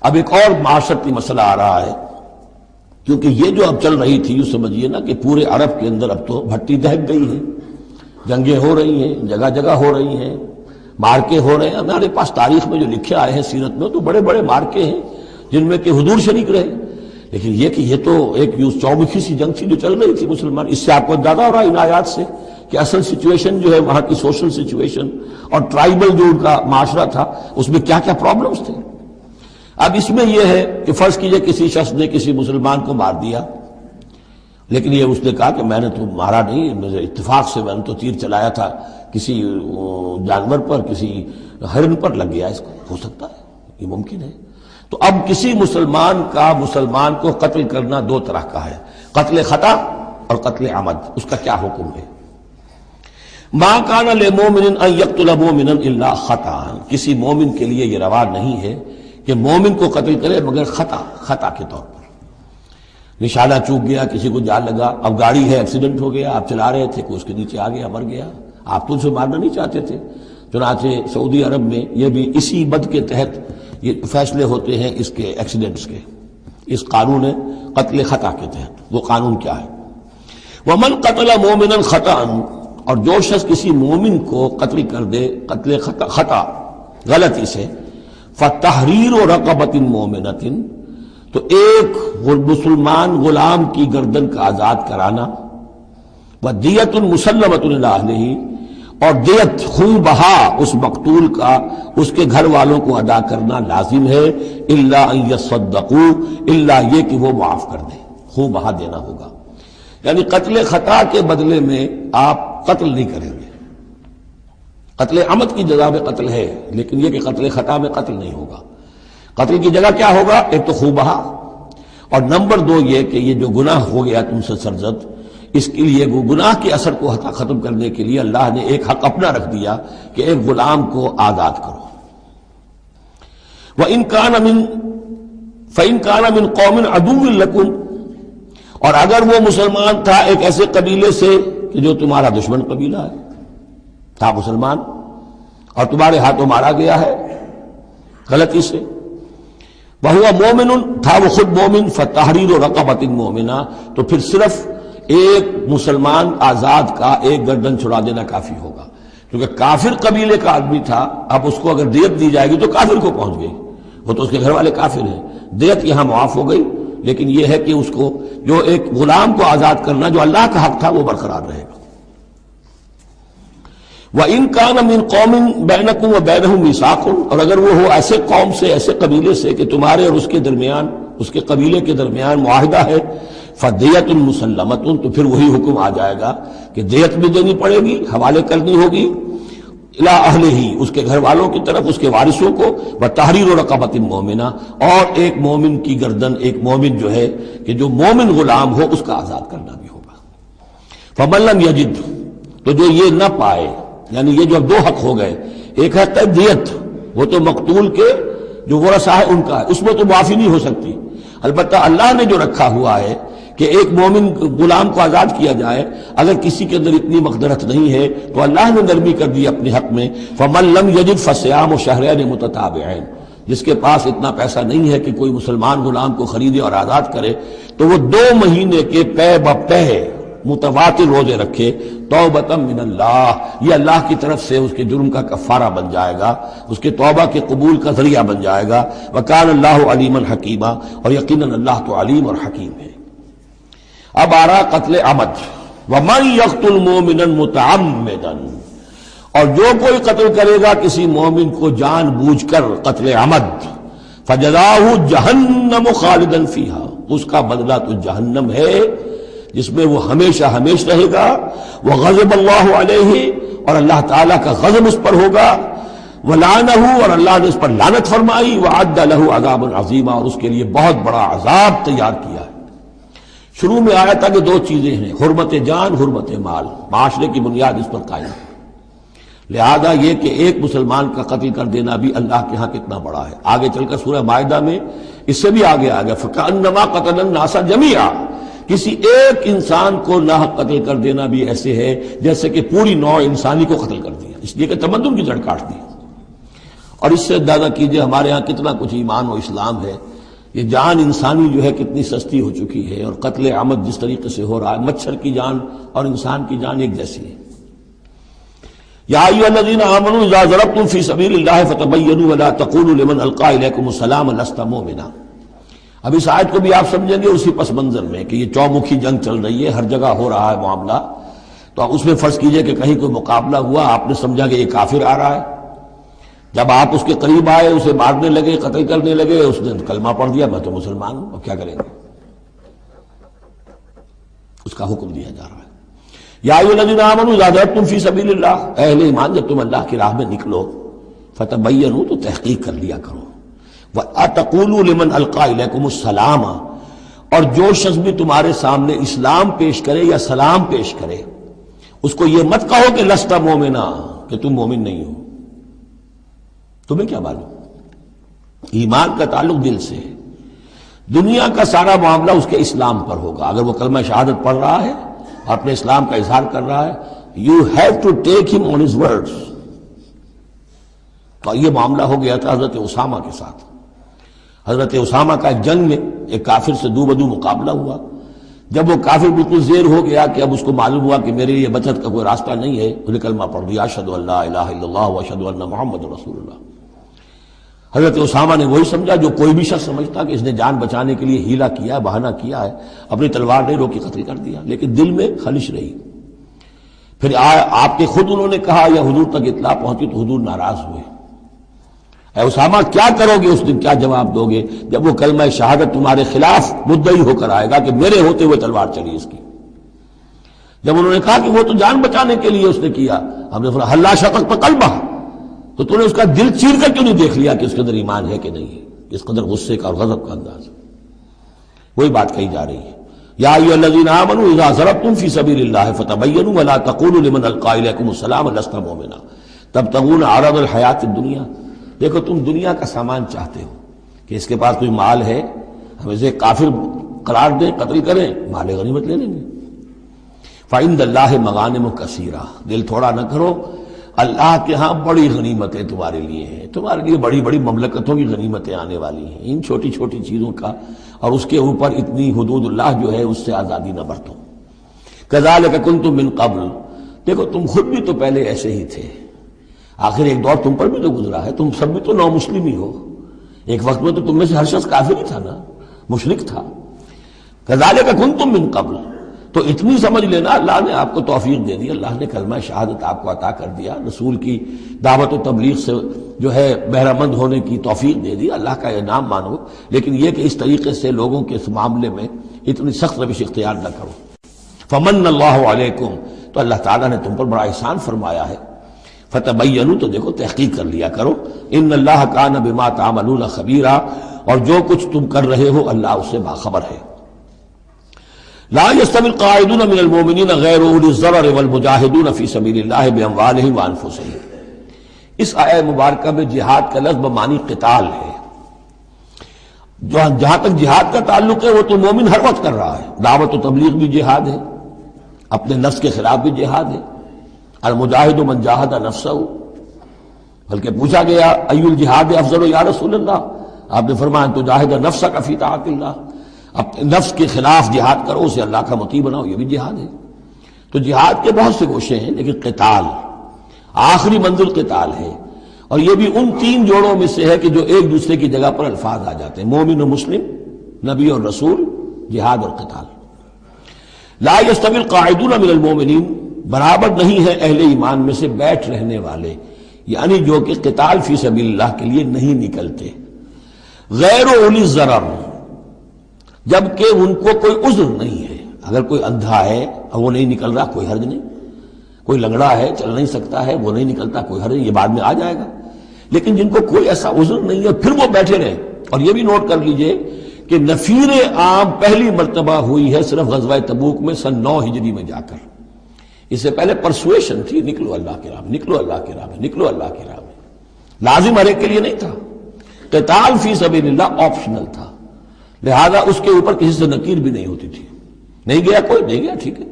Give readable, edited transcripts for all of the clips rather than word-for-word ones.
اب ایک اور معاشرتی مسئلہ آ رہا ہے، کیونکہ یہ جو اب چل رہی تھی یوں سمجھیے نا کہ پورے عرب کے اندر اب تو بھٹی دہک گئی ہے، جنگیں ہو رہی ہیں، جگہ جگہ ہو رہی ہیں، مارکے ہو رہے ہیں. ہمارے پاس تاریخ میں جو لکھے آئے ہیں سیرت میں تو بڑے بڑے مارکے ہیں جن میں کہ حضور شریک رہے. لیکن یہ کہ یہ تو ایک یوں چومکھی سی جنگ تھی جو چل رہی تھی مسلمان. اس سے آپ کو اندازہ ہو رہا ہے ان آیات سے کہ اصل سچویشن جو ہے وہاں کی سوشل سچویشن اور ٹرائبل جو ان کا معاشرہ تھا اس میں کیا کیا پرابلمز تھے. اب اس میں یہ ہے کہ فرض کیجئے کسی شخص نے کسی مسلمان کو مار دیا، لیکن یہ اس نے کہا کہ میں نے تو مارا نہیں، مجھے اتفاق سے میں نے تو تیر چلایا تھا کسی جانور پر، کسی ہرن پر لگ گیا. اس کو ہو سکتا ہے، یہ ممکن ہے. تو اب کسی مسلمان کا مسلمان کو قتل کرنا دو طرح کا ہے، قتل خطا اور قتل عمد. اس کا کیا حکم ہے؟ ما کان للمؤمن ان یقتل مؤمنا الا خطا، کسی مومن کے لیے یہ روا نہیں ہے کہ مومن کو قتل کرے مگر خطا کے طور پر. نشانہ چوک گیا، کسی کو جان لگا، اب گاڑی ہے، ایکسیڈنٹ ہو گیا، آپ چلا رہے تھے، کوئی اس کے نیچے آ گیا، مر گیا، آپ تو اسے مارنا نہیں چاہتے تھے. چنانچہ سعودی عرب میں یہ بھی اسی بد کے تحت یہ فیصلے ہوتے ہیں اس کے ایکسیڈنٹس کے، اس قانون قتل خطا کے تحت. وہ قانون کیا ہے؟ ومن قتل مومنا خطا، اور جو شخص کسی مومن کو قتل کر دے قتل خطا غلطی سے، فتحریر رقبۃ مؤمنۃ، تو ایک مسلمان غلام کی گردن کا آزاد کرانا، ودیۃ مسلمۃ الی اہلہ، اور دیت خون بہا اس مقتول کا اس کے گھر والوں کو ادا کرنا لازم ہے، الا ان یصدقوا، الا یہ کہ وہ معاف کر دیں، خون بہا دینا ہوگا. یعنی قتل خطا کے بدلے میں آپ قتل نہیں کریں گے. قتل عمد کی جزا میں قتل ہے، لیکن یہ کہ قتل خطا میں قتل نہیں ہوگا. قتل کی جگہ کیا ہوگا؟ ایک تو خون بہا، اور نمبر دو یہ کہ یہ جو گناہ ہو گیا تم سے سرزد، اس کے لیے وہ گناہ کے اثر کو ختم کرنے کے لیے اللہ نے ایک حق اپنا رکھ دیا کہ ایک غلام کو آزاد کرو. وَإِن كَانَ مِن قَوْمٍ عَدُوٍّ لَكُمْ، اور اگر وہ مسلمان تھا ایک ایسے قبیلے سے کہ جو تمہارا دشمن قبیلہ ہے، تھا مسلمان اور تمہارے ہاتھوں مارا گیا ہے غلطی سے، وَهُوَ مُؤْمِنٌ، تھا وہ خود مومن، فَتَحْرِيرُ رَقَبَةٍ مُؤْمِنَةٍ، تو پھر صرف ایک مسلمان آزاد کا ایک گردن چھڑا دینا کافی ہوگا. کیونکہ کافر قبیلے کا آدمی تھا، اب اس کو اگر دیت دی جائے گی تو کافر کو پہنچ گئی، وہ تو اس کے گھر والے کافر ہیں. دیت یہاں معاف ہو گئی، لیکن یہ ہے کہ اس کو جو ایک غلام کو آزاد کرنا جو اللہ کا حق تھا وہ برقرار رہے گا. وَإِن كَانَ مِن قَوْمٍ بَيْنَكُمْ وَبَيْنَهُم مِيثَاقٌ، اور اگر وہ ہو ایسے قوم سے، ایسے قبیلے سے کہ تمہارے اور اس کے درمیان، اس کے قبیلے کے درمیان معاہدہ ہے، فَدِيَةٌ مُسَلَّمَةٌ، تو پھر وہی حکم آ جائے گا کہ دیت بھی دینی پڑے گی، حوالے کرنی ہوگی، اِلَىٰ أَهْلِهِ، اس کے گھر والوں کی طرف، اس کے وارثوں کو، وَتَحْرِيرُ رَقَبَةٍ مُؤْمِنَةٍ، اور ایک مومن کی گردن، ایک مومن جو ہے کہ جو مومن غلام ہو اس کا آزاد کرنا بھی ہوگا. فَمَن لَّمْ يَجِدْ، تو جو یہ نہ پائے، یعنی یہ جو اب دو حق ہو گئے، ایک ہے دیت، وہ تو مقتول کے جو ورثہ ہے ان کا ہے، اس میں تو معافی نہیں ہو سکتی. البتہ اللہ نے جو رکھا ہوا ہے کہ ایک مومن غلام کو آزاد کیا جائے، اگر کسی کے اندر اتنی مقدرت نہیں ہے تو اللہ نے نرمی کر دی اپنے حق میں. فَمَن لَّمْ يَجِدْ فَصِيَامُ شَهْرَيْنِ مُتَتَابِعَيْنِ، جس کے پاس اتنا پیسہ نہیں ہے کہ کوئی مسلمان غلام کو خریدے اور آزاد کرے، تو وہ 2 مہینے کے پے بپے متواتر روزے رکھے، توبۃ من اللہ، یہ اللہ کی طرف سے اس کے جرم کا کفارہ بن جائے گا، اس کے توبہ کے قبول کا ذریعہ بن جائے گا. وَكَانَ اللَّهُ عَلِيمًا حَكِيمًا، اور یقیناً اللہ تو علیم اور حکیم ہے. اب آ رہا قتل عمد. وَمَن يَقْتُلْ مُؤْمِنًا مُتَعَمِّدًا، اور جو کوئی قتل کرے گا کسی مومن کو جان بوجھ کر قتل عمد، فَجَزَاؤُهُ جَهَنَّمُ خَالِدًا فِيهَا، اس کا بدلہ تو جہنم ہے جس میں وہ ہمیشہ ہمیشہ رہے گا. وَغَضِبَ اللَّهُ عَلَيْهِ، اور اللہ تعالیٰ کا غضب اس پر ہوگا. وَلَعَنَهُ، اور اللہ نے اس پر لعنت فرمائی. وَأَعَدَّ لَهُ عَذَابًا عَظِيمًا، اور اس کے لیے بہت بڑا عذاب تیار کیا ہے. شروع میں آیا تھا کہ 2 چیزیں ہیں، حرمت جان، حرمت مال، معاشرے کی بنیاد اس پر قائم ہے. لہذا یہ کہ ایک مسلمان کا قتل کر دینا بھی اللہ کے ہاں کتنا بڑا ہے. آگے چل کر سورہ مائدہ میں اس سے بھی آگے آ گیا، فَكَأَنَّمَا قَتَلَ النَّاسَ جَمِيعًا، کسی ایک انسان کو ناحق قتل کر دینا بھی ایسے ہے جیسے کہ پوری نوع انسانی کو قتل کر دیا، اس لیے کہ تمدن کی جڑ کاٹ دی. اور اس سے اندازہ کیجئے ہمارے ہاں کتنا کچھ ایمان و اسلام ہے. یہ جان انسانی جو ہے کتنی سستی ہو چکی ہے، اور قتل عمد جس طریقے سے ہو رہا ہے، مچھر کی جان اور انسان کی جان ایک جیسی ہے. یا ایھا الذین آمنوا اذا ضربتم فی سبیل اللہ فتبینوا ولا تقولوا لمن القی الیکم السلام لست مؤمنا. اب اس آیت کو بھی آپ سمجھیں گے اسی پس منظر میں کہ یہ چومکھی جنگ چل رہی ہے، ہر جگہ ہو رہا ہے معاملہ. تو آپ اس میں فرض کیجئے کہ کہیں کوئی مقابلہ ہوا، آپ نے سمجھا کہ یہ کافر آ رہا ہے. جب آپ اس کے قریب آئے، اسے مارنے لگے، قتل کرنے لگے، اس نے کلمہ پڑھ دیا میں تو مسلمان ہوں. اب کیا کریں گے؟ اس کا حکم دیا جا رہا ہے. یا ایھا الذین آمنوا اذا ضربتم فی سبیل اللہ، اہل ایمان جب تم اللہ کی راہ میں نکلو، فتبینوا تو تحقیق کر لیا کرو، وَأَتَقُولُوا لِمَنْ أَلْقَى إِلَيْكُمُ السَّلَامَ، اور جو شخص بھی تمہارے سامنے اسلام پیش کرے یا سلام پیش کرے اس کو یہ مت کہو کہ لست مومنا، کہ تم مومن نہیں ہو. تمہیں کیا معلوم؟ ایمان کا تعلق دل سے ہے. دنیا کا سارا معاملہ اس کے اسلام پر ہوگا. اگر وہ کلمہ شہادت پڑھ رہا ہے اور اپنے اسلام کا اظہار کر رہا ہے، یو ہیو ٹو ٹیک ہم آن ہز ورڈز. تو یہ معاملہ ہو گیا تھا حضرت اسامہ کے ساتھ. حضرت اسامہ کا ایک جنگ میں ایک کافر سے دو بدو مقابلہ ہوا. جب وہ کافر بالکل زیر ہو گیا کہ اب اس کو معلوم ہوا کہ میرے لیے بچت کا کوئی راستہ نہیں ہے، انہوں نے کلمہ پڑھ دیا، اشہد ان لا الہ الا اللہ واشہد ان محمد رسول اللہ. حضرت اسامہ نے وہی سمجھا جو کوئی بھی شخص سمجھتا کہ اس نے جان بچانے کے لیے ہیلا کیا ہے، بہانہ کیا ہے، اپنی تلوار نہیں روکی، قتل کر دیا. لیکن دل میں خلش رہی. پھر آپ کے خود انہوں نے کہا یا حضور تک اطلاع پہنچی تو حضور ناراض ہوئے. اے اسامہ کیا کرو گے اس دن، کیا جواب دو گے جب وہ کلمہ شہادت تمہارے خلاف مدعی ہو کر آئے گا کہ میرے ہوتے ہوئے تلوار چلی اس کی. جب انہوں نے کہا کہ وہ تو جان بچانے کے لیے اس نے کیا، ہم نے فرمایا حلا شققت قلبہ، تو تم نے اس کا دل چیر کر کیوں نہیں دیکھ لیا کہ اس کے اندر ایمان ہے کہ نہیں ہے؟ اس قدر غصے کا اور غضب کا انداز. وہی بات کہی جا رہی ہے. یا ایھا الذین آمنوا اذا ضربتم فی سبیل اللہ فتبینوا ولا تقولوا لمن القی الیکم السلام لست مؤمنا تبتغون عرض الحیات الدنیا. دیکھو تم دنیا کا سامان چاہتے ہو کہ اس کے پاس کوئی مال ہے، ہم اسے کافر قرار دیں، قتل کریں، مال غنیمت لے لیں گے. فعند اللہ مغانم کثیرہ، دل تھوڑا نہ کرو، اللہ کے ہاں بڑی غنیمتیں تمہارے لیے ہیں، تمہارے لیے بڑی بڑی مملکتوں کی غنیمتیں آنے والی ہیں. ان چھوٹی چھوٹی چیزوں کا اور اس کے اوپر اتنی حدود اللہ جو ہے اس سے آزادی نہ برتو. کذالک کنتم من قبل، دیکھو تم خود بھی تو پہلے ایسے ہی تھے. آخر ایک دور تم پر بھی تو گزرا ہے، تم سب بھی تو نو مسلم ہی ہو. ایک وقت میں تو تم میں سے ہر شخص کافر ہی تھا نا، مشرک تھا. کذالک کنتم من قبل، تو اتنی سمجھ لینا اللہ نے آپ کو توفیق دے دی، اللہ نے کلمہ شہادت آپ کو عطا کر دیا، رسول کی دعوت و تبلیغ سے جو ہے بہرہ مند ہونے کی توفیق دے دی. اللہ کا انعام مانو، لیکن یہ کہ اس طریقے سے لوگوں کے اس معاملے میں اتنی سخت روش اختیار نہ کرو. فمن اللہ علیکم، تو اللہ تعالیٰ نے تم پر بڑا احسان فرمایا ہے. فتبینوا، تو دیکھو تحقیق کر لیا کرو. ان اللہ کان بما تعملون خبیرا، اور جو کچھ تم کر رہے ہو اللہ اس سے باخبر ہے. لا يستوي القاعدون من المؤمنین غیر اولی الضرر والمجاہدون فی سبیل اللہ باموالہم وانفسہم. اس آیہ مبارکہ میں جہاد کا لفظ بمعنی قتال ہے. جہاں تک جہاد کا تعلق ہے وہ تو مومن ہر وقت کر رہا ہے. دعوت و تبلیغ بھی جہاد ہے، اپنے نفس کے خلاف بھی جہاد ہے. المجاہد من جاہد نفسہ، بلکہ پوچھا گیا ای الجہاد افضل یا رسول اللہ، آپ نے فرمایا ان تجاہد نفسک فی طاعت اللہ، اپنے نفس کے خلاف جہاد کرو، اسے اللہ کا مطیع بناؤ، یہ بھی جہاد ہے. تو جہاد کے بہت سے گوشے ہیں، لیکن قتال آخری منزل قتال ہے. اور یہ بھی ان تین جوڑوں میں سے ہے کہ جو ایک دوسرے کی جگہ پر الفاظ آ جاتے ہیں، مومن و مسلم، نبی اور رسول، جہاد اور قتال. لا یستوی القاعدون من المؤمنین، برابر نہیں ہے اہل ایمان میں سے بیٹھ رہنے والے، یعنی جو کہ قتال فی سبیل اللہ کے لیے نہیں نکلتے. غیر اولی الضرر، جبکہ ان کو کوئی عذر نہیں ہے. اگر کوئی اندھا ہے اور وہ نہیں نکل رہا، کوئی حرج نہیں. کوئی لنگڑا ہے، چل نہیں سکتا ہے، وہ نہیں نکلتا، کوئی حرج نہیں، یہ بعد میں آ جائے گا. لیکن جن کو کوئی ایسا عذر نہیں ہے پھر وہ بیٹھے رہے. اور یہ بھی نوٹ کر لیجئے کہ نفیر عام پہلی مرتبہ ہوئی ہے صرف غزوہ تبوک میں سن 9 ہجری میں جا کر. اس سے پہلے پرسویشن تھی، نکلو اللہ کی راہ میں، نکلو اللہ کی راہ میں، نکلو اللہ کی راہ میں. لازم ہر ایک کے لیے نہیں تھا. قتال فی سبیل اللہ آپشنل تھا، لہذا اس کے اوپر کسی سے نکیر بھی نہیں ہوتی تھی. نہیں گیا کوئی، نہیں گیا ٹھیک ہے.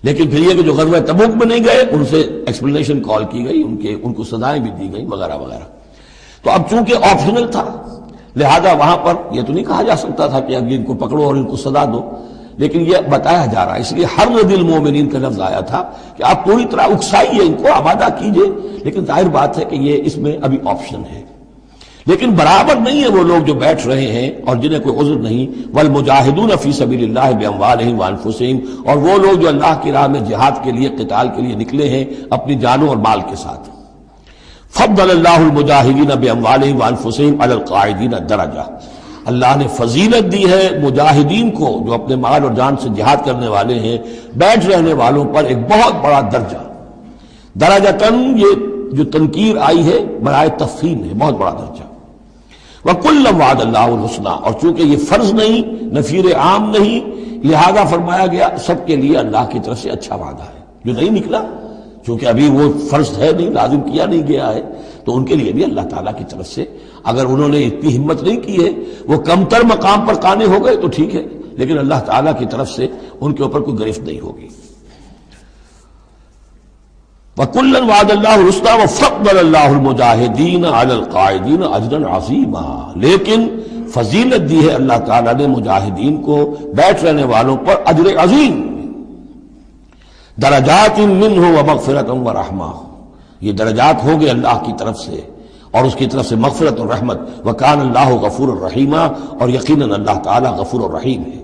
لیکن پھر یہ کہ جو غزوہ تبوک میں نہیں گئے ان سے ایکسپلینیشن کال کی گئی، ان کو سزائیں بھی دی گئی وغیرہ وغیرہ. تو اب چونکہ آپشنل تھا لہذا وہاں پر یہ تو نہیں کہا جا سکتا تھا کہ اب ان کو پکڑو اور ان کو سزا دو، لیکن یہ بتایا جا رہا ہے، اس لیے حرض المومنین کا لفظ آیا تھا کہ آپ پوری طرح اکسائیے، ان کو آمادہ کیجئے، لیکن ظاہر بات ہے کہ یہ اس میں ابھی آپشن ہے۔ لیکن برابر نہیں ہے وہ لوگ جو بیٹھ رہے ہیں اور جنہیں کوئی عذر نہیں، والمجاہدون فی سبیل اللہ باموالہم وانفسہم، اور وہ لوگ جو اللہ کی راہ میں جہاد کے لیے، قتال کے لیے نکلے ہیں اپنی جانوں اور مال کے ساتھ۔ فضل اللہ المجاہدین باموالہم وانفسہم علی القاعدین درجہ، اللہ نے فضیلت دی ہے مجاہدین کو جو اپنے مال اور جان سے جہاد کرنے والے ہیں، بیٹھ رہنے والوں پر ایک بہت بڑا درجہ۔ درجتاً یہ جو تنکیر آئی ہے برائے تفخیم ہے، بہت بڑا درجہ۔ وَكُلًّا وَعَدَ اللَّهُ الْحُسْنَىٰ، اور چونکہ یہ فرض نہیں، نفیر عام نہیں، لہذا فرمایا گیا سب کے لیے اللہ کی طرف سے اچھا وعدہ ہے۔ جو نہیں نکلا چونکہ ابھی وہ فرض ہے نہیں، لازم کیا نہیں گیا ہے، تو ان کے لیے بھی اللہ تعالیٰ کی طرف سے، اگر انہوں نے اتنی ہمت نہیں کی ہے، وہ کمتر مقام پر قانے ہو گئے تو ٹھیک ہے، لیکن اللہ تعالیٰ کی طرف سے ان کے اوپر کوئی گرفت نہیں ہوگی۔ وَكُلًّا وَعَدَ اللَّهُ الْحُسْنَىٰ وَفَضَّلَ اللَّهُ الْمُجَاهِدِينَ عَلَى الْقَاعِدِينَ أَجْرًا عَظِيمًا، لیکن فضیلت دی ہے اللہ تعالیٰ نے مجاہدین کو بیٹھ رہنے والوں پر اجر عظیم۔ درجات منہ ومغفرۃ ورحمہ، یہ درجات ہوں گے اللہ کی طرف سے اور اس کی طرف سے مغفرت اور رحمت۔ وَكَانَ اللَّهُ غَفُورًا رَحِيمًا، اور یقیناً اللہ تعالیٰ غفور الرحیم ہے۔